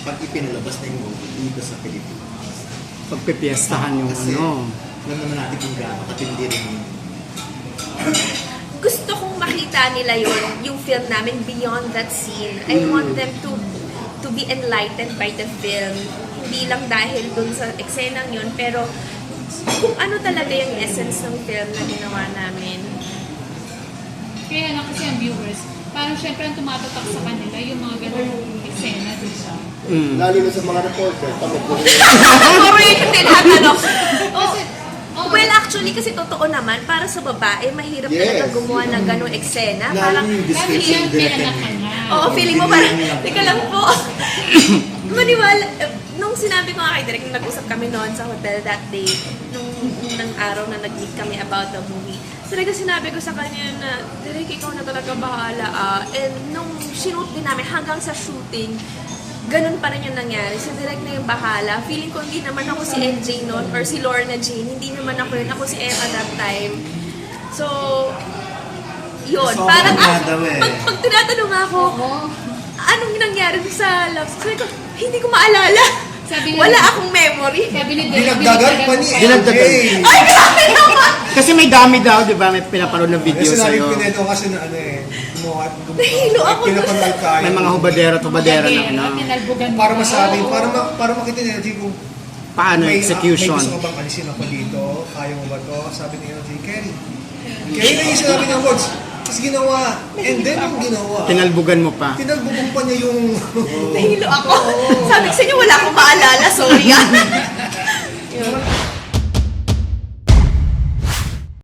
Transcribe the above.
pag ipinalabas na yung movie dito sa Pilipinas. Pagpipiestahan yung Kasi, ano. alam naman natin kung gaano katindi rin yun. Gusto kong makita nila yung film namin beyond that scene. I want them to be enlightened by the film. Hindi lang dahil dun sa eksenang yun, pero kung ano talaga yung essence ng film na ginawa namin. Kaya lang kasi ang viewers, parang syempre ang tumatatak sa kanila yung mga ganung eksena, di ba? Lalo na sa mga reporter, tamad po. Puro yung tinatanong. Kasi, Well, actually, kasi totoo naman, para sa babae, mahirap talaga gumawa ng ganong eksena. Parang, Lalo yung description kailangan directed ka na. oo, feeling mo parang, teka lang po. Maniwala, nung sinabi ko nga kay Derek, nung nag-usap kami noon sa hotel that day, nung araw na nag-meet kami about the movie, talaga sinabi ko sa kanya na, Derek, ikaw na talaga bahala. And nung shoot din namin, hanggang sa shooting, ganun pa rin yung nangyari. Si Derek na yung bahala. Feeling ko hindi naman ako si NJ noon or si Lorna Jane. Hindi naman ako yun. Ako si Emma that time. So, yun. So, Parang, pag tinatanong ako, anong nangyari sa love story ko, hindi ko maalala. Sabi niya, Wala akong memory. sabi ni Derek, Dinagdagan pa ni Dinagdagan. LJ. Ay, grabe naman! Kasi may dami daw, di ba? May pinapanood na video Kasi namin sa'yo. pineto kasi na ano gumawa. Nahilo ako. Pinapanood tayo. May mga hubadera na ano. tinalbugan mo. Para masabi, para makita nila, kung Paano may execution? gusto ka bang alisin ako dito, kaya mo ba to? Sabi ni LJ, Kerry. Kerry na yung sinabi niya words. Tapos ginawa. And then yung ginawa. Tinalbugan mo pa. Tinalbubong pa niya yung... Nahilo ako. Sabi ko sa inyo, wala akong maalala. Sorry.